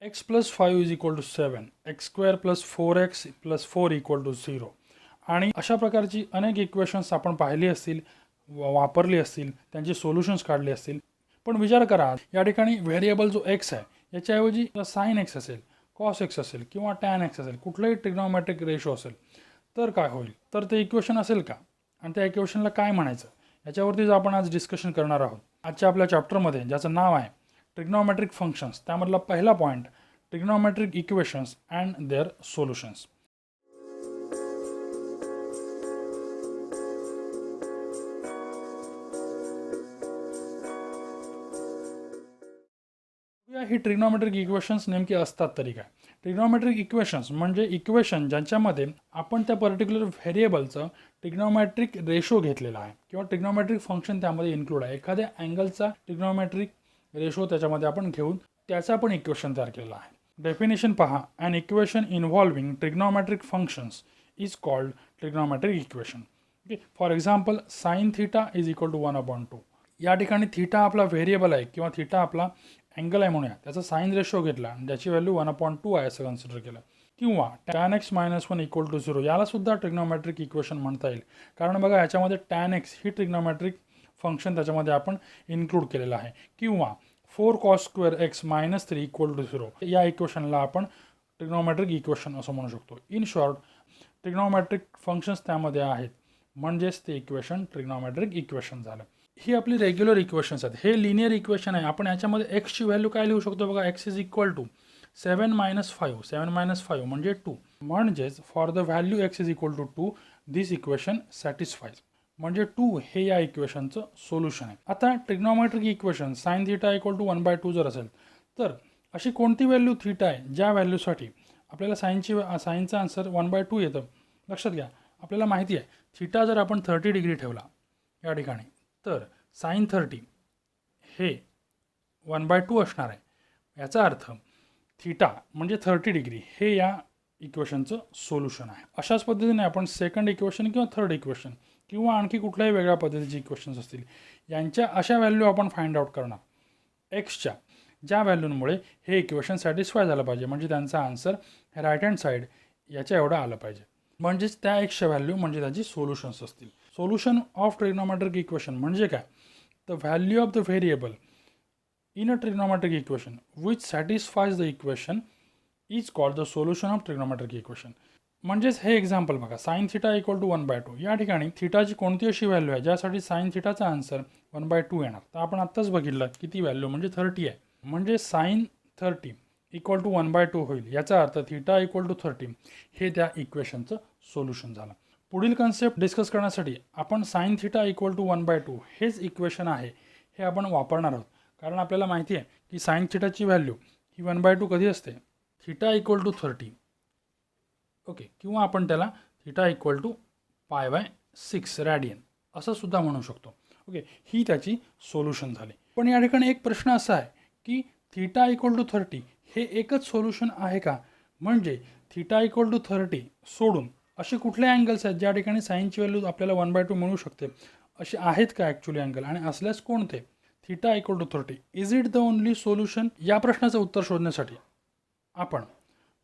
x plus 5 is equal to 7, x square plus 4x plus 4 equal to 0. आणि अशा प्रकारची अनेक इक्वेशन्स आपण पाहिली असतील, वापरली असतील, त्यांचे सोल्युशन्स काढले असतील. पण विचार करा, या ठिकाणी व्हेरिएबल जो एक्स आहे याच्याऐवजी साइन एक्स असेल, कॉस एक्स असेल किंवा टॅन एक्स असेल, कुठलंही ट्रिग्नोमेट्रिक रेशो असेल, तर काय होईल? तर ते इक्वेशन असेल का? आणि त्या इक्वेशनला काय म्हणायचं? याच्यावरतीच आपण आज डिस्कशन करणार आहोत आजच्या आपल्या चॅप्टरमध्ये, ज्याचं नाव आहे ट्रिग्नोमेट्रिक फंक्शन्स. त्यामधला पहिला point, trigonometric equations and their solutions. ही ट्रिग्नोमेट्रिक इक्वेशन्स नेमकी असतात तरी काय? ट्रिग्नोमेट्रिक इक्वेशन्स म्हणजे इक्वेशन ज्यांच्यामध्ये आपण त्या पर्टिक्युलर व्हेरिएबलचं ट्रिग्नोमेट्रिक रेशो घेतलेला आहे किंवा ट्रिग्नोमेट्रिक फंक्शन त्यामध्ये इन्क्लूड आहे. एखाद्या अँगलचा ट्रिग्नोमेट्रिक रेशो त्याच्यामध्ये आपण घेऊन त्याचा पण इक्वेशन तयार केलेला आहे. डेफिनेशन पहा, an equation involving trigonometric functions is called trigonometric equation. Okay, for example sine theta is equal to 1/2. या ठिकाणी थीटा आपला व्हेरिएबल आहे किंवा थीटा आपला अँगल आहे म्हणूया, त्याचा साइन रेशो घेतला आणि त्याची व्हॅल्यू 1/2 आहे असं कन्सिडर केलं. किंवा tan x - 1 इक्वल टू 0, याला सुद्धा ट्रिग्नोमेट्रिक इक्वेशन म्हणता येईल. कारण बघा, याच्यामध्ये tan x ही ट्रिग्नोमेट्रिक फंक्शन त्याच्यामध्ये आपण इन्क्लूड केलेलं आहे. किंवा 4 cos square x - 3 equal to 0, या इक्वेशनला आपण ट्रिग्नोमेट्रिक इक्वेशन असं म्हणू शकतो. इन शॉर्ट, ट्रिग्नोमेट्रिक फंक्शन्स त्यामध्ये आहेत, म्हणजेच ते इक्वेशन ट्रिग्नोमेट्रिक इक्वेशन झालं. ही आपली रेग्युलर इक्वेशन्स आहेत. हे लिनियर इक्वेशन आहे. आपण याच्यामध्ये एक्सची व्हॅल्यू काय लिहू शकतो बघा, एक्स इज इक्वल टू 7 - 5. 7 - 5 म्हणजे 2. म्हणजेच for the value x is equal to 2 this equation satisfies. म्हणजे 2 हे या इक्वेशनचं सोल्युशन आहे. आता trigonometric equation sine theta equal to 1/2 जर असेल, तर अशी कोणती व्हॅल्यू थीटा आहे ज्या व्हॅल्यूसाठी आपल्याला साइनचा आन्सर 1/2 येतं? लक्षात घ्या, आपल्याला माहिती आहे थीटा जर आपण 30 डिग्री ठेवला या ठिकाणी, तर साइन 30 हे 1/2 असणार आहे. याचा अर्थ थीटा म्हणजे 30 डिग्री हे या इक्वेशनचं सोल्युशन आहे. अशाच पद्धतीने आपण सेकंड इक्वेशन किंवा थर्ड इक्वेशन किंवा आणखी कुठल्याही वेगळ्या पद्धतीचे इक्वेशन्स असतील, यांच्या अशा व्हॅल्यू आपण फाइंड आउट करणार एक्सच्या, ज्या व्हॅल्यूंमुळे हे इक्वेशन सॅटिस्फाय झालं पाहिजे. म्हणजे त्यांचा आन्सर राईट हँड साईड याच्या एवढा आलं पाहिजे. म्हणजेच त्या एक्सच्या व्हॅल्यू म्हणजे त्याची सोल्युशन्स असतील. सोल्युशन ऑफ ट्रिग्नोमेट्रिक इक्वेशन म्हणजे काय? The value of the variable in a trigonometric equation which satisfies the equation is called the solution of trigonometric equation. म्हणजेच हे एक्झाम्पल बघा, साइन थीटा इक्वल टू 1/2. या ठिकाणी थीटाची कोणती अशी व्हॅल्यू आहे ज्यासाठी साइन थीटाचा आन्सर 1/2 येणार? तर आपण आत्ताच बघितलं किती व्हॅल्यू म्हणजे 30 आहे. म्हणजे साइन 30 इक्वल टू 1/2 होईल. याचा अर्थ थीटा इक्वल टू 30 हे त्या इक्वेशनचं सोल्युशन झालं. पुढील कन्सेप्ट डिस्कस करण्यासाठी आपण साइन थीटा इक्वल टू 1/2 हेच इक्वेशन आहे हे आपण वापरणार आहोत. कारण आपल्याला माहिती आहे की साइन थीटाची व्हॅल्यू ही 1/2 कधी असते? Theta equal to 30. ओके, किंवा आपण त्याला थीटा इक्वल टू π/6 रॅडियन असं सुद्धा म्हणू शकतो. ओके, ही त्याची सोल्युशन झाली. पण या ठिकाणी एक प्रश्न असा आहे की थीटा इक्वल टू 30 हे एकच सोल्युशन आहे का? म्हणजे थीटा इक्वल टू 30 सोडून असे कुठले अँगल्स आहेत ज्या ठिकाणी साईनची व्हॅल्यू आपल्याला 1/2 मिळू शकते? असे आहेत का ॲक्च्युली अँगल? आणि असल्यास कोणते? Theta equal to 30 is it the only solution? या प्रश्नाचं उत्तर शोधण्यासाठी आपण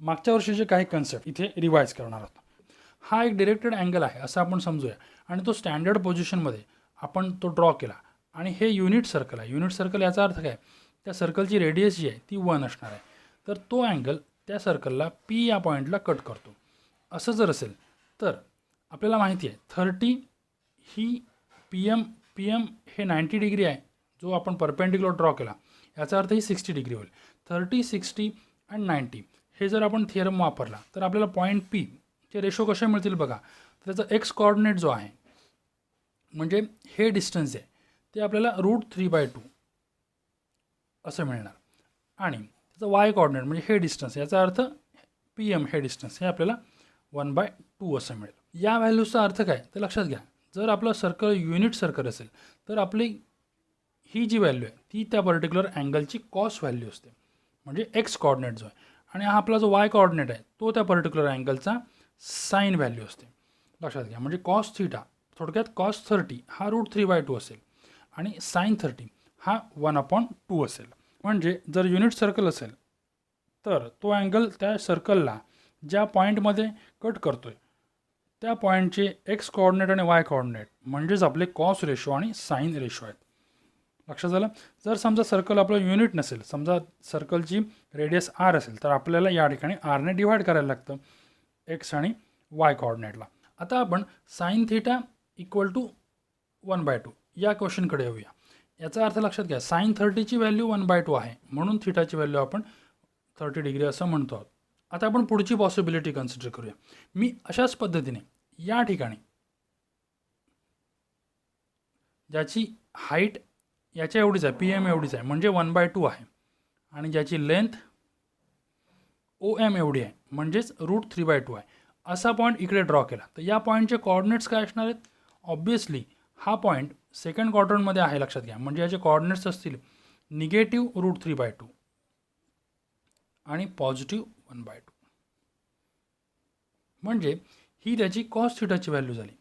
मागच्या वर्षीचे काही कन्सेप्ट इथे रिवाईज करणार आहोत. हा एक डिरेक्टेड अँगल आहे असं आपण समजूया, आणि तो स्टँडर्ड पोझिशनमध्ये आपण तो ड्रॉ केला. आणि हे युनिट सर्कल आहे. युनिट सर्कल याचा अर्थ काय? त्या सर्कलची रेडियस जी आहे ती 1 असणार आहे. तर तो अँगल त्या सर्कलला P या पॉईंटला कट करतो. असं जर असेल तर आपल्याला माहिती आहे 30 ही पी एम हे 90 डिग्री आहे जो आपण परपेंडिक्युलर ड्रॉ केला. याचा अर्थ ही 60 डिग्री होईल. 30, 60 अँड 90 हे जर आपण थिअरम वापरला तर आपल्याला पॉईंट P चे रेशो कसे मिळतील बघा. त्याचा एक्स कोऑर्डिनेट जो आहे म्हणजे हे डिस्टन्स आहे ते आपल्याला √3/2 असं मिळणार. आणि त्याचा वाय कोऑर्डिनेट म्हणजे हे डिस्टन्स, याचा अर्थ PM हे डिस्टन्स हे आपल्याला 1/2 असं मिळेल. या व्हॅल्यूचा अर्थ काय तर लक्षात घ्या, जर आपलं सर्कल युनिट सर्कल असेल तर आपली ही जी व्हॅल्यू आहे ती त्या पर्टिक्युलर अँगलची कॉस व्हॅल्यू असते, म्हणजे एक्स कोऑर्डिनेट जो आहे. आणि हा आपला जो वाय कोऑर्डिनेट आहे तो त्या पर्टिक्युलर अँगलचा साइन व्हॅल्यू असते. लक्षात घ्या, म्हणजे कॉस थीटा थोडक्यात cos 30 हा √3/2 असेल आणि साइन 30 हा 1/2 असेल. म्हणजे जर युनिट सर्कल असेल तर तो अँगल त्या सर्कलला ज्या पॉईंटमध्ये कट करतोय त्या पॉईंटचे एक्स कोऑर्डिनेट आणि वाय कोऑर्डिनेट म्हणजेच आपले कॉस रेशो आणि साईन रेशो आहेत. लक्षात झालं. जर समजा सर्कल आपलं युनिट नसेल, समजा सर्कलची रेडियस आर असेल, तर आपल्याला या ठिकाणी आरने डिवाईड करायला लागतं एक्स आणि वाय कोऑर्डिनेटला. आता आपण साईन थिटा इक्वल टू 1/2 या क्वेश्चनकडे येऊया. याचा अर्थ लक्षात घ्या, साईन 30ची व्हॅल्यू 1/2 आहे, म्हणून थिटाची व्हॅल्यू आपण 30 डिग्री असं म्हणतो आहोत. आता आपण पुढची पॉसिबिलिटी कन्सिडर करूया. मी अशाच पद्धतीने या ठिकाणी ज्याची हाईट याच्या एवढीच आहे, PM एवढीच आहे, म्हणजे 1/2 आहे, आणि ज्याची लेंथ OM एवढी आहे, म्हणजेच √3/2 आहे, असा पॉईंट इकडे ड्रॉ केला. तर या पॉईंटचे कोऑर्डिनेट्स काय असणार आहेत? ऑब्वियसली हा पॉईंट सेकंड क्वाड्रंटमध्ये आहे, लक्षात घ्या. म्हणजे याचे कोऑर्डिनेट्स असतील निगेटिव्ह √3/2 आणि पॉझिटिव्ह 1/2. म्हणजे ही त्याची कॉस थिटाची व्हॅल्यू झाली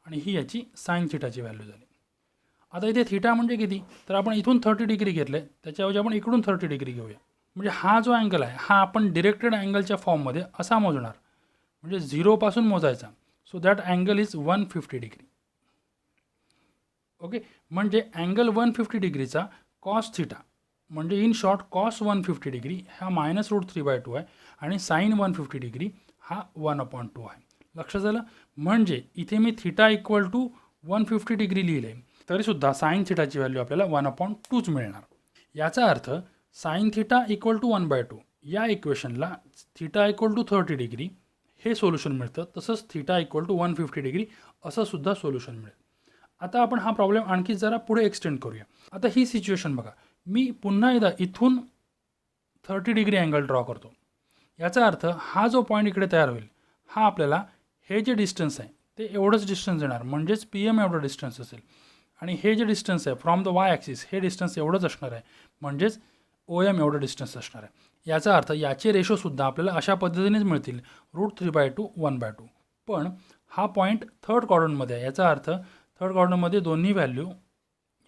आणि ही याची साईन थिटाची व्हॅल्यू झाली. आता इथे थिटा म्हणजे किती? तर आपण इथून 30 डिग्री घेतले, त्याच्याऐवजी आपण इकडून 30 डिग्री घेऊया. म्हणजे हा जो अँगल आहे हा आपण डिरेक्टेड अँगलच्या फॉर्ममध्ये असा मोजणार, म्हणजे 0पासून मोजायचा. So that angle is 150 degree. Okay, म्हणजे अँगल 150 डिग्रीचा कॉस थिटा म्हणजे इन शॉर्ट कॉस 150 डिग्री हा -√3/2 आहे आणि साईन 150 डिग्री हा 1/2 आहे. लक्षात झालं. म्हणजे इथे मी थिटा इक्वल टू 150 डिग्री लिहिले, तरीसुद्धा साईन थिटाची व्हॅल्यू आपल्याला 1/2च मिळणार. याचा अर्थ साईन थिटा इक्वल टू 1/2 या इक्वेशनला थिटा इक्वल टू 30 डिग्री हे सोल्युशन मिळतं. तसंच थिटा इक्वल टू 150 डिग्री असं सुद्धा सोल्युशन मिळेल. आता आपण हा प्रॉब्लेम आणखी जरा पुढे एक्सटेंड करूया. आता ही सिच्युएशन बघा, मी पुन्हा एकदा इथून 30 डिग्री अँगल ड्रॉ करतो. याचा अर्थ हा जो पॉईंट इकडे तयार होईल हा आपल्याला हे जे डिस्टन्स आहे ते एवढंच डिस्टन्स देणार, म्हणजेच PM एवढं डिस्टन्स असेल. आणि हे जे डिस्टन्स आहे फ्रॉम द वाय ॲक्सिस हे डिस्टन्स एवढंच असणार आहे, म्हणजेच OM एवढं डिस्टन्स असणार आहे. याचा अर्थ याचे रेशोसुद्धा आपल्याला अशा पद्धतीनेच मिळतील, √3/2 1/2. पण हा पॉईंट थर्ड क्वाड्रंटमध्ये आहे. याचा अर्थ थर्ड क्वाड्रंटमध्ये दोन्ही व्हॅल्यू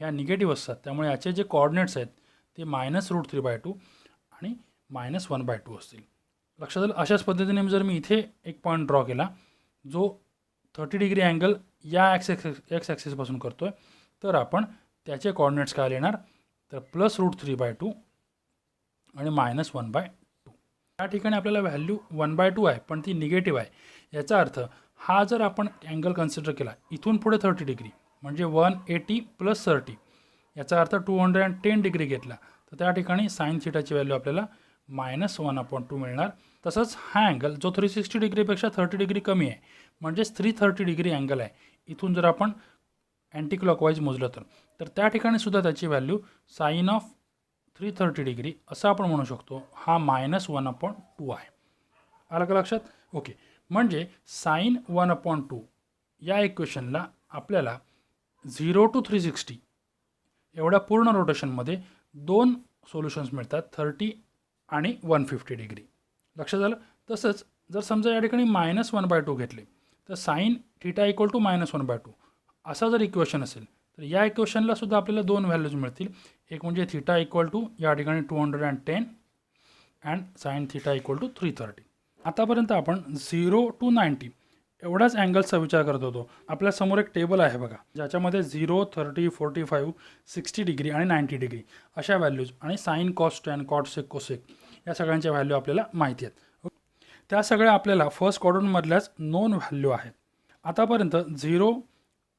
ह्या निगेटिव्ह असतात, त्यामुळे याचे जे कोऑर्डिनेट्स आहेत ते -√3/2 आणि -1/2 असतील. लक्षात आलं. अशाच पद्धतीने जर मी इथे एक पॉईंट ड्रॉ केला जो 30 डिग्री अँगल या एक्स ॲक्सिसपासून करतो आहे, तर आपण त्याचे कोऑर्डिनेट्स काय येणार, तर +√3/2 आणि -1/2. या ठिकाणी आपल्याला व्हॅल्यू 1/2 आहे, पण ती निगेटिव्ह आहे. याचा अर्थ हा जर आपण अँगल कन्सिडर केला इथून पुढे 30 डिग्री म्हणजे 180 + 30, याचा अर्थ 210 डिग्री घेतला, तर त्या ठिकाणी साईन थिटाची व्हॅल्यू आपल्याला -1/2 मिळणार. तसंच हा अँगल जो 360 डिग्रीपेक्षा 30 डिग्री कमी आहे, म्हणजेच 330 डिग्री अँगल आहे, इथून जर आपण अँटी क्लॉकवाईज मोजलं तर त्या ठिकाणी सुद्धा त्याची व्हॅल्यू साईन ऑफ 330 डिग्री असं आपण म्हणू शकतो. हा -1/2 आहे. आलं का लक्षात? ओके, म्हणजे साईन 1/2 या इक्वेशनला आपल्याला 0 to 360 एवढ्या पूर्ण रोटेशनमध्ये दोन सोल्युशन्स मिळतात, 30 आणि 150 डिग्री. लक्षात झालं. तसंच जर समजा या ठिकाणी -1/2 घेतले तर साईन थिटा इक्वल टू -1/2 असा जर इक्वेशन असेल तर या इक्वेशनला सुद्धा आपल्याला दोन व्हॅल्यूज मिळतील. एक म्हणजे थिटा इक्वल टू या ठिकाणी 210 and sine theta equal to 330. आतापर्यंत आपण 0 to 90 एवढाच अँगल्सचा विचार करत होतो. आपल्यासमोर एक टेबल आहे बघा, ज्याच्यामध्ये 0, 30, 45, 60 डिग्री आणि 90 डिग्री अशा व्हॅल्यूज आणि साईन, कॉस, टॅन, कॉट, सेक, कोसेक या सगळ्यांच्या व्हॅल्यू आपल्याला माहिती आहेत. त्या सगळ्या आपल्याला फर्स्ट क्वाड्रंटमधल्याच नोन व्हॅल्यू आहेत. आतापर्यंत 0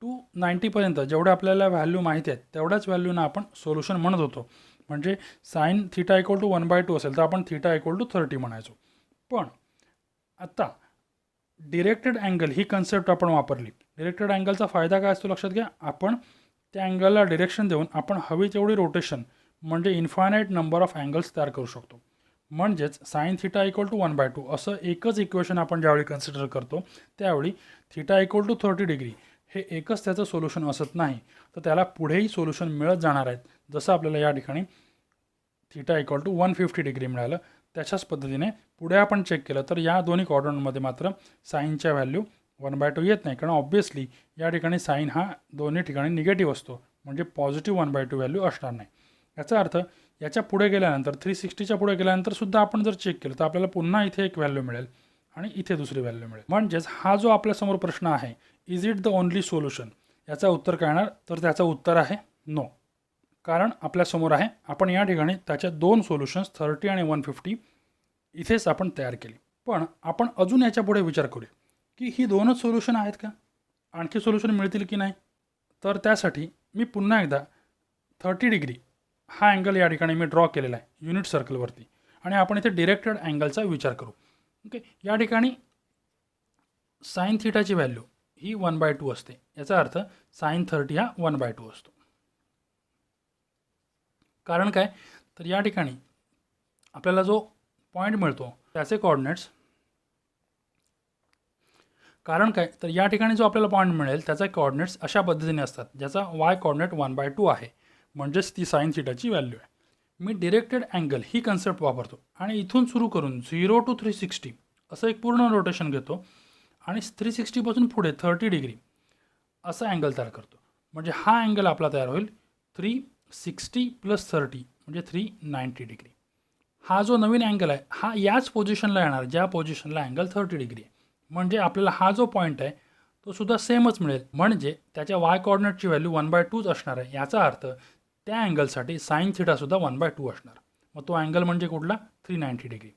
to 90पर्यंत जेवढ्या आपल्याला व्हॅल्यू माहिती आहेत तेवढ्याच व्हॅल्यूना आपण सोल्युशन म्हणत होतो. म्हणजे साईन थिटा इक्वल टू 1/2 असेल तर आपण थिटा इक्वल टू 30 म्हणायचो. पण आता डिरेक्टेड अँगल ही कन्सेप्ट आपण वापरली. डिरेक्टेड अँगलचा फायदा काय असतो लक्षात घ्या. आपण त्या अँगलला डिरेक्शन देऊन आपण हवी तेवढी रोटेशन म्हणजे इन्फायनाईट नंबर ऑफ अँगल्स तयार करू शकतो. म्हणजेच साईन थिटा इक्वल टू 1/2 असं एकच इक्वेशन आपण ज्यावेळी कन्सिडर करतो त्यावेळी थिटा इक्वल टू 30 डिग्री हे एकच त्याचं सोल्युशन असत नाही, तर त्याला पुढेही सोल्युशन मिळत जाणार आहेत. जसं आपल्याला या ठिकाणी थिटा इक्वल टू 150 डिग्री मिळालं, त्याच्याच पद्धतीने पुढे आपण चेक केलं तर या दोन्ही क्वाड्रंटमध्ये मात्र साईनच्या व्हॅल्यू 1/2 येत नाही, कारण ऑब्व्हियसली या ठिकाणी साईन हा दोन्ही ठिकाणी निगेटिव्ह असतो, म्हणजे पॉझिटिव्ह 1/2 व्हॅल्यू असणार नाही. याचा अर्थ याच्या पुढे गेल्यानंतर 360च्या पुढे गेल्यानंतर सुद्धा आपण जर चेक केलं तर आपल्याला पुन्हा इथे एक व्हॅल्यू मिळेल आणि इथे दुसरी व्हॅल्यू मिळेल. म्हणजेच हा जो आपल्यासमोर प्रश्न आहे, is it the only solution, याचा उत्तर काय येणार, तर त्याचं उत्तर आहे नो. कारण आपल्यासमोर आहे, आपण या ठिकाणी त्याच्या 2 सोल्युशन्स 30 आणि 150 इथेच आपण तयार केली. पण आपण अजून याच्या पुढे विचार करूया की ही 2च सोल्युशन आहेत का, आणखी सोल्युशन मिळतील की नाही. तर त्यासाठी मी पुन्हा एकदा 30 डिग्री हा अँगल या ठिकाणी मी ड्रॉ केलेला आहे युनिट सर्कलवरती आणि आपण इथे डिरेक्टेड अँगलचा विचार करू. ओके, या ठिकाणी साइन थिटाची व्हॅल्यू ही 1/2 असते. याचा अर्थ साइन 30 हा 1/2 असतो. कारण काय, तर या ठिकाणी आपल्याला जो पॉईंट मिळतो त्याचे कोऑर्डिनेट्स, कारण काय, तर या ठिकाणी जो आपल्याला पॉईंट मिळेल त्याचा कोऑर्डिनेट्स अशा पद्धतीने असतात, ज्याचा वाय कोऑर्डिनेट 1/2 आहे, म्हणजेच ती साइन थिटाची व्हॅल्यू आहे. मी डिरेक्टेड अँगल ही कन्सेप्ट वापरतो आणि इथून सुरू करून 0 to 360 असं एक पूर्ण रोटेशन घेतो आणि 360पासून पुढे 30 डिग्री असा अँगल तयार करतो. म्हणजे हा अँगल आपला तयार होईल 360 + 30 म्हणजे 390 डिग्री. हा जो नवीन अँगल आहे हा याच पोझिशनला येणार ज्या पोझिशनला अँगल 30 डिग्री आहे. म्हणजे आपल्याला हा जो पॉईंट आहे तो सुद्धा सेमच मिळेल, म्हणजे त्याच्या वाय कोऑर्डिनेटची व्हॅल्यू 1/2च असणार आहे. याचा अर्थ त्या अँगलसाठी साइन थिटासुद्धा 1/2 असणार. मग तो अँगल म्हणजे कुठला, 390 डिग्री.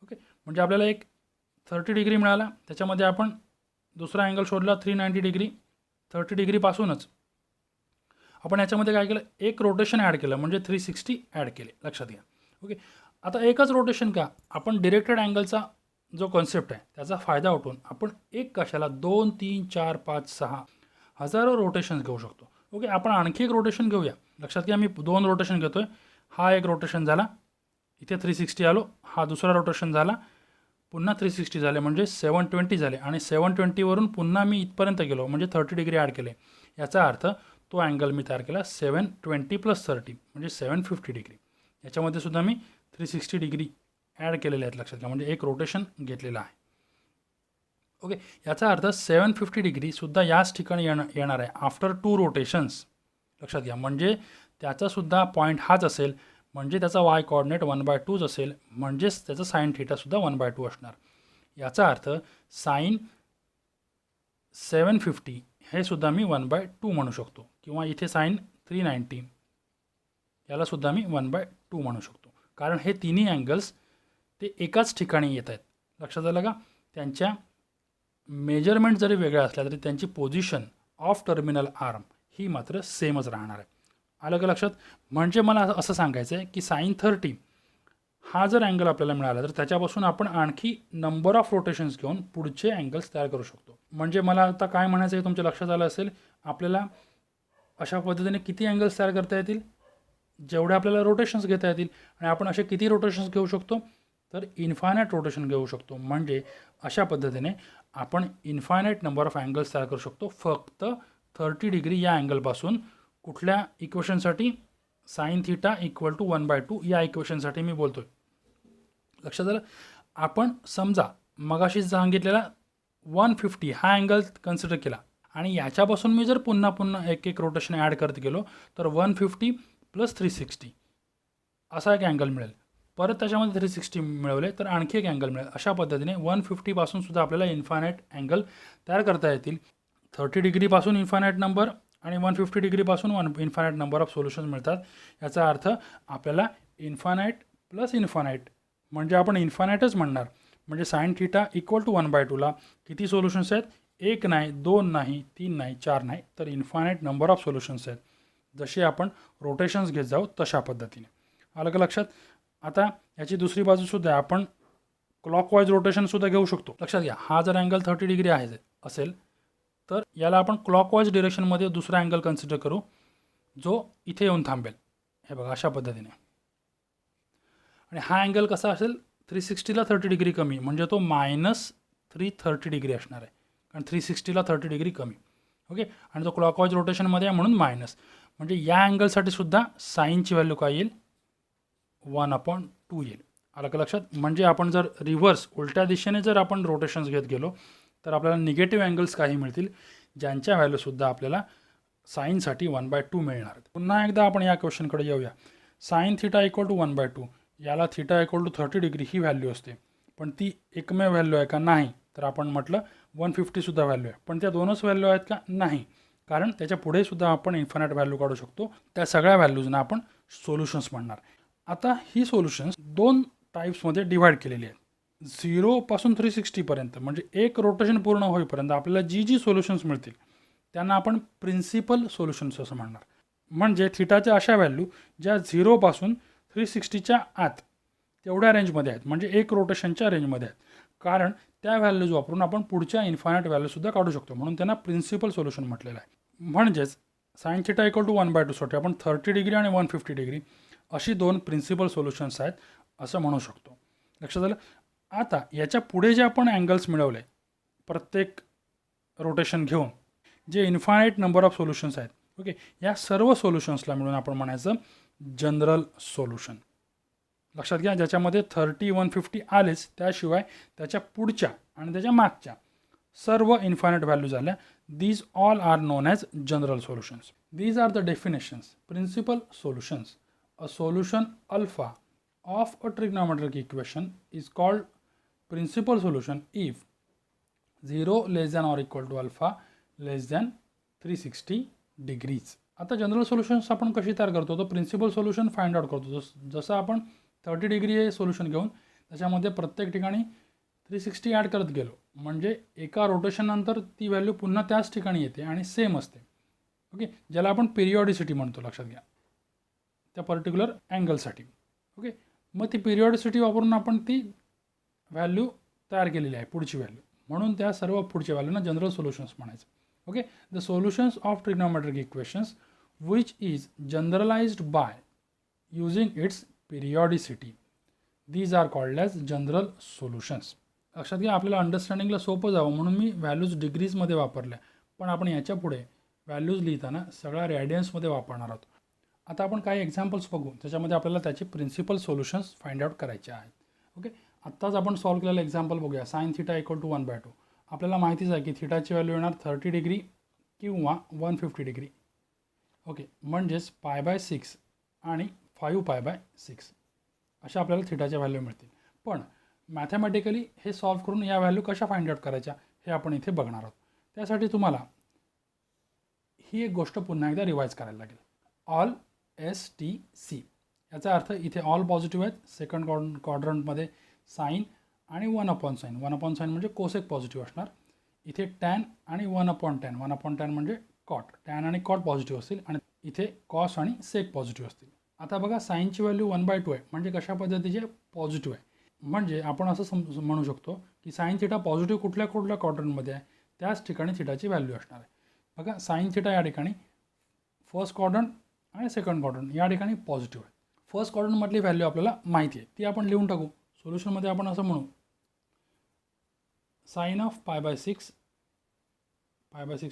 ओके, म्हणजे आपल्याला एक 30 डिग्री मिळाला, त्याच्यामध्ये आपण दुसरा अँगल शोधला 390 डिग्री. 30 डिग्रीपासूनच आपण याच्यामध्ये काय केलं, एक रोटेशन ॲड केलं म्हणजे 360 ॲड केले, लक्षात घ्या. ओके, आता एकच रोटेशन का, आपण डिरेक्टेड अँगलचा जो कॉन्सेप्ट आहे त्याचा फायदा उठून आपण एक कशाला 2, 3, 4, 5, 6 हजारो रोटेशन्स घेऊ शकतो. ओके, आपण आणखी एक रोटेशन घेऊया. लक्षात घ्या, मी 2 रोटेशन घेतो आहे. हा एक रोटेशन झाला, इथे 360 आलो, हा दुसरा रोटेशन झाला, पुन्हा 360 झाले म्हणजे 720 झाले आणि 720वरून पुन्हा मी इथपर्यंत गेलो म्हणजे 30 डिग्री ॲड केले. याचा अर्थ तो अँगल मी तयार केला 720 + 30 म्हणजे 750 डिग्री. याच्यामध्ये सुद्धा मी 360 डिग्री ॲड केलेले आहेत, लक्षात घ्या, म्हणजे एक रोटेशन घेतलेलं आहे. ओके, याचा अर्थ 750 डिग्रीसुद्धा याच ठिकाणी येणार आहे आफ्टर 2 रोटेशन्स, लक्षात घ्या. म्हणजे त्याचासुद्धा पॉईंट हाच असेल, म्हणजे त्याचा वाय कोऑर्डिनेट 1/2 असेल, म्हणजेच त्याचा साइन थिटासुद्धा 1/2 असणार. याचा अर्थ साइन 750 हे सुद्धा मी 1/2 म्हणू शकतो, किंवा इथे साइन 390 यालासुद्धा मी 1/2 म्हणू शकतो. कारण हे तिन्ही अँगल्स ते एकाच ठिकाणी येत आहेत, लक्षात आलं का. त्यांच्या मेजरमेंट जरी वेगळ्या असल्या तरी त्यांची पोझिशन ऑफ टर्मिनल आर्म ही मात्र सेमच राहणार आहे. आलं का लक्षात. म्हणजे मला असं सांगायचं आहे की साइन 30 हा जर अँगल आपल्याला मिळाला तर त्याच्यापासून आपण आणखी नंबर ऑफ रोटेशन्स घेऊन पुढचे अँगल्स तयार करू शकतो. म्हणजे मला आता काय म्हणायचं आहे तुमच्या लक्षात आलं असेल, आपल्याला अशा पद्धतीने किती अँगल्स तयार करता येतील, जेवढे आपल्याला रोटेशन्स घेता येतील. आणि आपण असे किती रोटेशन्स घेऊ शकतो, तर इन्फायनाईट रोटेशन घेऊ शकतो. म्हणजे अशा पद्धतीने आपण इन्फायनाईट नंबर ऑफ अँगल्स तयार करू शकतो फक्त 30 डिग्री या अँगलपासून. कुठल्या इक्वेशनसाठी, साइन थिटा = 1/2 या इक्वेशनसाठी मी बोलतो आहे, लक्षात आलं. आपण समजा मगाशी सांगितलेला 150 हा अँगल कन्सिडर केला आणि याच्यापासून मी जर पुन्हा एक रोटेशन ॲड करत गेलो तर 150 + 360 असा एक अँगल मिळेल. परत त्याच्यामध्ये 360 मिळवले तर आणखी एक अँगल मिळेल. अशा पद्धतीने 150पासून सुद्धा आपल्याला इन्फायनाईट अँगल तयार करता येतील. 30 डिग्रीपासून इन्फायनाईट नंबर आणि 150 डिग्रीपासून इन्फायनाईट नंबर ऑफ सोल्युशन्स मिळतात. याचा अर्थ आपल्याला इन्फायनाईट + इन्फायनाईट म्हणजे आपण इन्फायनाईटच म्हणणार. म्हणजे साइन थिटा = 1/2ला किती सोल्युशन्स आहेत, 1 नाही, 2 नाही, 3 नाही, 4 नाही, तर इन्फायनाईट नंबर ऑफ सोल्युशन्स आहेत. जसे आपण रोटेशन्स घेत जाऊ तशा पद्धतीने. आलं का लक्षात. आता याची दुसरी बाजूसुद्धा आपण क्लॉकवाईज रोटेशनसुद्धा घेऊ शकतो. लक्षात घ्या, हा जर अँगल 30 डिग्री आहे असेल तर याला आपण क्लॉकवाईज डिरेक्शनमध्ये दुसरा अँगल कन्सिडर करू जो इथे येऊन थांबेल. हे बघा अशा पद्धतीने. आणि हा अँगल कसा असेल, 360ला 30 डिग्री कमी म्हणजे तो -330 डिग्री असणार आहे, कारण 360ला 30 डिग्री कमी. ओके, आणि तो क्लॉकवाईज रोटेशनमध्ये आहे म्हणून मायनस. म्हणजे या अँगलसाठी सुद्धा साईनची व्हॅल्यू काय येईल, 1/2 येईल. आलं का लक्षात. म्हणजे आपण जर रिव्हर्स उलट्या दिशेने जर आपण रोटेशन्स घेत गेलो तर आपल्याला निगेटिव्ह अँगल्स काही मिळतील ज्यांच्या व्हॅल्यूसुद्धा आपल्याला साईनसाठी 1/2 मिळणार. पुन्हा एकदा आपण या क्वेश्चनकडे येऊया. साईन थिटा इक्वल टू 1/2, याला थिटा इक्वल टू 30 डिग्री ही व्हॅल्यू असते, पण ती एकमेव व्हॅल्यू आहे का? नाही. तर आपण म्हटलं 150सुद्धा व्हॅल्यू आहे, पण त्या दोनच व्हॅल्यू आहेत का? नाही, कारण त्याच्या पुढे सुद्धा आपण इन्फानाईट व्हॅल्यू काढू शकतो. त्या सगळ्या व्हॅल्यूजना आपण सोल्युशन्स म्हणणार. आता ही सोल्युशन्स दोन टाईप्समध्ये डिव्हाइड केलेली आहेत. 0 पासून 360पर्यंत म्हणजे एक रोटेशन पूर्ण होईपर्यंत आपल्याला जी सोल्युशन्स मिळतील त्यांना आपण प्रिन्सिपल सोल्युशन्स असं म्हणणार. म्हणजे थिटाच्या अशा व्हॅल्यू ज्या 0 पासून 360च्या आत तेवढ्या रेंजमध्ये आहेत, म्हणजे एक रोटेशनच्या रेंजमध्ये आहेत. कारण त्या व्हॅल्यूज वापरून आपण पुढच्या इन्फायनाईट व्हॅल्यूसुद्धा काढू शकतो, म्हणून त्यांना प्रिन्सिपल सोल्युशन म्हटलेलं आहे. म्हणजेच साईन थिटा इक्वल टू 1/2साठी आपण 30 डिग्री आणि 150 डिग्री अशी दोन प्रिन्सिपल सोल्युशन्स आहेत असं म्हणू शकतो. लक्षात आलं? आता याच्या पुढे जे आपण अँगल्स मिळवले प्रत्येक रोटेशन घेऊन, जे इन्फायनाईट नंबर ऑफ सोल्युशन्स आहेत, ओके, या सर्व सोल्युशन्सला मिळून आपण म्हणायचं जनरल सोल्युशन. लक्षात घ्या, ज्याच्यामध्ये 30, 150 आलेच, त्याशिवाय त्याच्या पुढच्या आणि त्याच्या मागच्या सर्व इन्फायनाईट व्हॅल्यू झाल्या. These all are known as general solutions. These are the definitions. Principal solutions. A solution alpha of a trigonometric equation is called principal solution if 0 less than or equal to alpha less than 360 degrees. आता general solutions आपण कशी तयार करतो? तर principal solution find out करतो. जसं आपण 30 degree हे सोल्युशन घेऊन त्याच्यामध्ये प्रत्येक ठिकाणी 360 ॲड करत गेलो, म्हणजे एका रोटेशननंतर ती व्हॅल्यू पुन्हा त्याच ठिकाणी येते आणि सेम असते. ओके, ज्याला आपण पिरियॉडिसिटी म्हणतो. लक्षात घ्या, त्या पर्टिक्युलर अँगलसाठी. ओके, मग ती पिरियॉडिसिटी वापरून आपण ती व्हॅल्यू तयार केलेली आहे, पुढची व्हॅल्यू, म्हणून त्या सर्व पुढच्या व्हॅल्यूना जनरल सोल्युशन्स म्हणायचं. Okay, the solutions of trigonometric equations which is generalised by using its periodicity, these are called as general solutions. लक्षात घ्या, आपल्याला अंडरस्टँडिंगला सोपं जावं म्हणून मी व्हॅल्यूज डिग्रीजमध्ये वापरल्या, पण आपण याच्या पुढे व्हॅल्यूज लिहिताना सगळ्या रेडियन्समध्ये वापरणार आहोत. आता आपण काही एक्झाम्पल्स बघू, त्याच्यामध्ये आपल्याला त्याचे प्रिन्सिपल सोल्युशन्स फाइंड आउट करायचे आहेत. ओके, आत्ताच आपण सॉल्व केलेलं एक्झाम्पल बघूया. Sine theta equal to 1/2. आपल्याला माहितीच आहे की थिटाची व्हॅल्यू येणार 30 डिग्री किंवा 150 डिग्री. ओके, म्हणजेच π/6 आणि 5π/6 अशा आपल्याला थिटाच्या व्हॅल्यू मिळतील. पण मॅथमॅटिकली हे सॉल्व करून या व्हॅल्यू कशा फाइंड आउट करायच्या हे आपण इथे बघणार आहोत. त्यासाठी तुम्हाला ही एक गोष्ट पुन्हा एकदा रिवाईज करायला लागेल. ऑल STC याचा अर्थ इथे ऑल पॉझिटिव्ह आहेत. सेकंड क्वाड्रंटमध्ये साईन आणि 1/sin. 1/sin म्हणजे कोसेक पॉझिटिव्ह असणार. इथे टॅन आणि 1/tan. 1/tan म्हणजे कॉट. टॅन आणि कॉट पॉझिटिव्ह असतील आणि इथे कॉस आणि सेक पॉझिटिव्ह असतील. आता बघा, साईनची व्हॅल्यू 1/2 आहे, म्हणजे कशा पद्धतीचे पॉझिटिव्ह आहे. म्हणजे आपण असं म्हणू शकतो की साईन थिटा पॉझिटिव्ह कुठल्या क्वाड्रंटमध्ये आहे त्याच ठिकाणी थिटाची व्हॅल्यू असणार आहे. बघा, साईन थिटा या ठिकाणी फर्स्ट क्वाड्रंट आणि सेकंड क्वाड्रंट या ठिकाणी पॉझिटिव्ह आहे. फर्स्ट क्वाड्रंटमधली व्हॅल्यू आपल्याला माहिती आहे, ती आपण लिहून टाकू. सोल्युशनमध्ये आपण असं म्हणू, साईन ऑफ π/6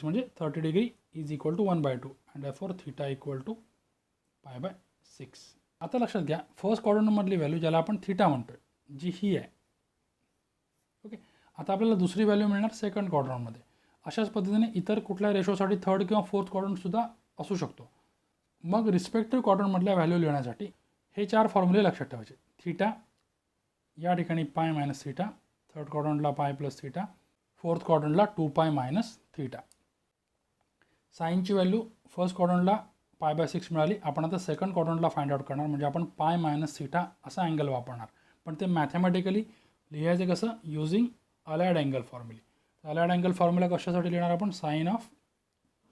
म्हणजे 30 degree is equal to 1/2 and for theta equal to π/6. आता लक्षात घ्या, फर्स्ट क्वाड्रंटमधली व्हॅल्यू ज्याला आपण थिटा म्हणतोय, जी ही आहे. ओके, आता आपल्याला दुसरी व्हॅल्यू मिळणार सेकंड क्वाड्रंटमध्ये. अशाच पद्धतीने इतर कुठल्या रेशोसाठी थर्ड किंवा फोर्थ क्वाड्रंटसुद्धा असू शकतो. मग रिस्पेक्टिव्ह क्वाड्रंटमधल्या व्हॅल्यू लिहिण्यासाठी हे 4 फॉर्म्युले लक्षात ठेवायचे. थिटा या ठिकाणी π-θ, थर्ड क्वाड्रंटला π+θ, फोर्थ क्वाड्रंटला 2π - θ. साईनची व्हॅल्यू फर्स्ट क्वाड्रंटला π/6 मिळाली. आपण आता सेकंड क्वाड्रंटला फाइंड आउट करणार, म्हणजे आपण π-θ असा अँगल वापरणार. पण ते मॅथमॅटिकली लिहायचं कसं? युजिंग अलाइड अँगल फॉर्म्युले. अलाइड अँगल फॉर्म्युला कशासाठी लिहिणार आपण? साईन ऑफ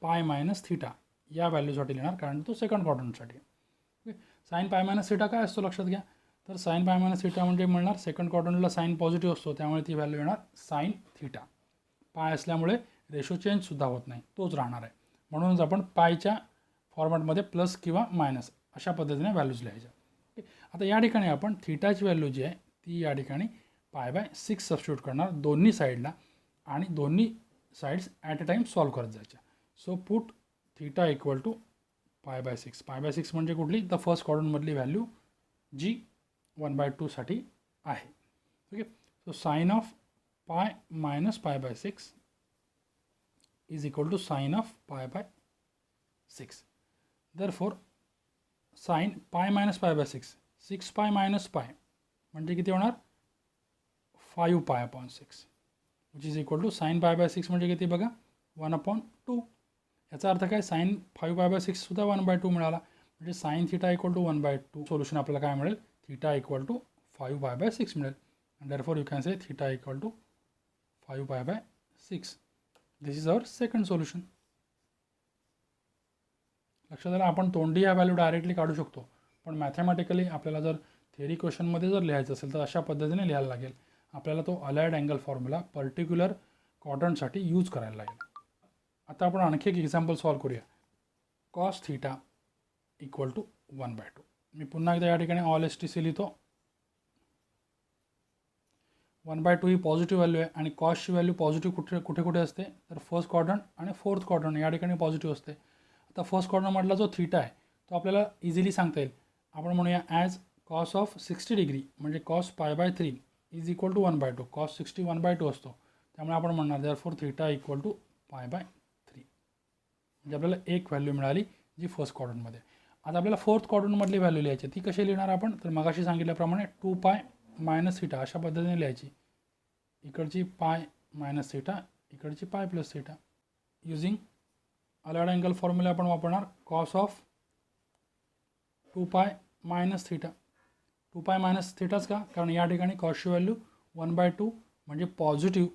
π-θ या व्हॅल्यूसाठी लिहिणार, कारण तो सेकंड क्वाड्रंटसाठी. ओके, साईन π-θ काय असतो लक्षात घ्या. तर साईन π-θ म्हणजे मिळणार, सेकंड क्वाड्रंटला साईन पॉझिटिव्ह असतो, त्यामुळे ती व्हॅल्यू येणार साईन थिटा. पाय असल्यामुळे रेशो चेंजसुद्धा होत नाही, तोच राहणार आहे. म्हणूनच आपण पायच्या फॉर्मॅटमध्ये प्लस किंवा मायनस अशा पद्धतीने व्हॅल्यूज लिहायच्या. ओके, आता या ठिकाणी आपण थिटाची व्हॅल्यू जी आहे ती या ठिकाणी π/6 सबस्टिट्यूट करणार दोन्ही साईडला, आणि दोन्ही sides at a time solve करत जायच्या. So put theta equal to π/6. π/6 म्हणजे कुठली? द फर्स्ट क्वाड्रंटमधली व्हॅल्यू जी 1/2 साठी आहे. Okay, so sine of π - π/6 is equal to sine of π/6. Therefore sine pi minus pi by 6, 6 pi minus pi म्हणजे किती होणार 5 पाय/6 which is equal to sine pi by 6 म्हणजे किती बघा 1/2. याचा अर्थ काय साईन 5 पाय/6 सुद्धा 1/2 मिळाला म्हणजे sine theta equal to 1/2. Solution आपल्याला काय मिळेल थिटा इक्वल टू 5 पाय/6 मिळेल. And therefore you can say theta equal to 5 पाय/6. This is our second solution. लक्षात आलं आपण तोंडी या व्हॅल्यू डायरेक्टली काढू शकतो पण मॅथमॅटिकली आपल्याला जर थिअरी क्वेश्चनमध्ये जर लिहायचं असेल तर अशा पद्धतीने लिहायला लागेल. आपल्याला तो अलाइड अँगल फॉर्म्युला पर्टिक्युलर क्वाड्रंटसाठी यूज करायला लागेल. आता आपण आणखी एक एक्झाम्पल सॉल्व करूया. Cos theta equal to 1/2. मी पुन्हा एकदा या ठिकाणी ऑल एस टी सी लिहितो. 1/2 ही पॉझिटिव्ह व्हॅल्यू आहे आणि कॉसची व्हॅल्यू पॉझिटिव्ह कुठे कुठे असते तर फर्स्ट क्वाड्रंट आणि फोर्थ क्वाड्रंट या ठिकाणी पॉझिटिव्ह असते. आता फर्स्ट क्वाड्रंटमधला जो थिटा आहे तो आपल्याला इझिली सांगता येईल. आपण म्हणूया ॲज कॉस ऑफ 60 डिग्री म्हणजे cos π/3 is equal to 1/2. Cos 60 1/2 असतो त्यामुळे आपण म्हणणार देअरफॉर थिटा इक्वल टू π/3 म्हणजे आपल्याला एक व्हॅल्यू मिळाली जी फर्स्ट क्वाड्रंटमध्ये. आता आपल्याला फोर्थ क्वाड्रंटमधली व्हॅल्यू लिहायची ती कशी लिहिणार आपण तर मगाशी सांगितल्याप्रमाणे 2π - थिटा अशा पद्धतीने लिहायची. इकडची पाय मायनस थिटा इकडची पाय plus theta. Using allied angle formula आपण वापरणार कॉस ऑफ 2π - थिटा. 2π - थिटाच का कारण या ठिकाणी कॉसची व्हॅल्यू 1/2 म्हणजे पॉझिटिव्ह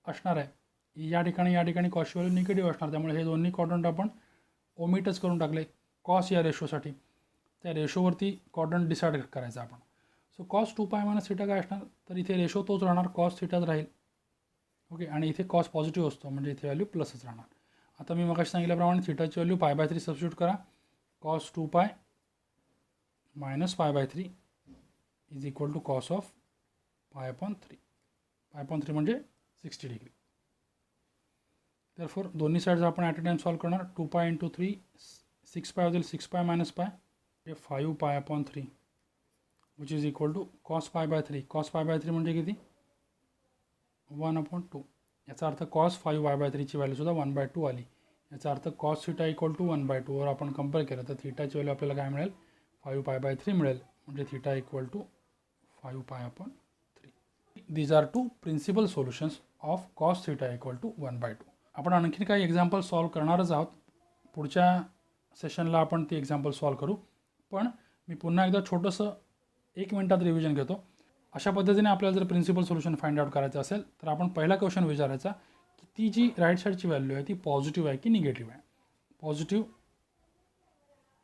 असणार आहे. या ठिकाणी कॉसची व्हॅल्यू निगेटिव्ह असणार त्यामुळे हे दोन्ही क्वाड्रंट आपण ओमिटच करून टाकले कॉस या रेशोसाठी. त्या रेशोवरती क्वाड्रंट डिसाईड करायचं आपण. सो कॉस 2π - थिटा काय असणार तर इथे रेशो तोच राहणार कॉस थिटाच राहील. ओके आणि इथे कॉस पॉझिटिव्ह असतो म्हणजे इथे व्हॅल्यू प्लसच राहणार. आता मी मगाशी सांगितल्याप्रमाणे थिटाची व्हॅल्यू π/3 सबस्टिट्यूट करा. Cos 2π - π/3 is equal to cos of π/3. π/3 म्हणजे 60 डिग्री. देअरफॉर दोन्ही साईड्स आपण ॲट अ टाइम सॉल्व करणार. 2π × 3 6π होतील 6π - π म्हणजे 5π/3 which is equal to cos π/3. Cos π/3 म्हणजे किती 1/2. याचा अर्थ कॉस 5π/3 ची व्हॅल्यूसुद्धा 1/2 आली. याचा अर्थ कॉस थिटा इक्वल टू 1/2 वर आपण कंपेअर केलं तर थिटाची व्हॅल्यू आपल्याला काय मिळेल 5π/3 मिळेल म्हणजे theta equal to 5π/3. These are two principal solutions of cos theta equal to 1/2. आपण आणखी काही एक्झाम्पल सॉल्व करणारच आहोत. पुढच्या सेशनला आपण ती एक्झाम्पल सॉल्व करू. पण मी पुन्हा एकदा छोटंसं 1 मिनिटात रिव्हिजन घेतो. अशा पद्धतीने आपल्याला जर प्रिन्सिपल सोल्युशन फाइंड आउट करायचं असेल तर आपण पहिला क्वेश्चन विचारायचा की ती जी राईट साईडची व्हॅल्यू आहे ती पॉझिटिव्ह आहे की निगेटिव्ह आहे. Positive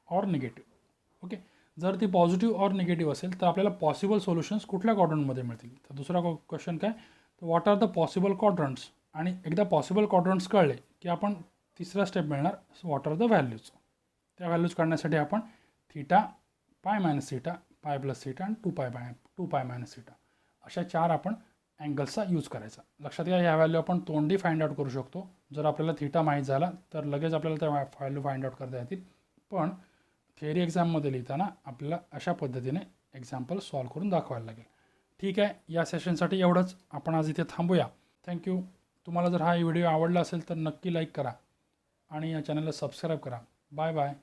or negative. ओके जर ती पॉझिटिव्ह ऑर निगेटिव्ह असेल तर आपल्याला पॉसिबल सोल्युशन्स कुठल्या क्वाड्रंटमध्ये मिळतील. तर दुसरा क्वेश्चन काय तर what are the possible quadrants. आणि एकदा पॉसिबल क्वाड्रंट्स कळले की आपण तिसरा स्टेप मिळणार व्हॉट आर द व्हॅल्यूज. त्या व्हॅल्यूज काढण्यासाठी आपण थिटा पाय मायनस थिटा पाय प्लस थिटा आणि 2π - थिटा अशा 4 आपण अँगल्सचा यूज करायचा. लक्षात घ्या ह्या व्हॅल्यू आपण तोंडी फाइंड आउट करू शकतो. जर आपल्याला थिटा माहीत झाला तर लगेच आपल्याला त्या व्हॅल्यू फाइंड आउट करता येतील. पण थिअरी एक्झाममध्ये लिहिताना आपल्याला अशा पद्धतीने एक्झाम्पल सॉल्व करून दाखवायला लागेल. ठीक आहे या सेशनसाठी एवढंच. आपण आज इथे थांबूया. थँक्यू. तुम्हाला जर हा व्हिडिओ आवडला असेल तर नक्की लाईक करा आणि या चॅनलला सबस्क्राईब करा. Bye bye.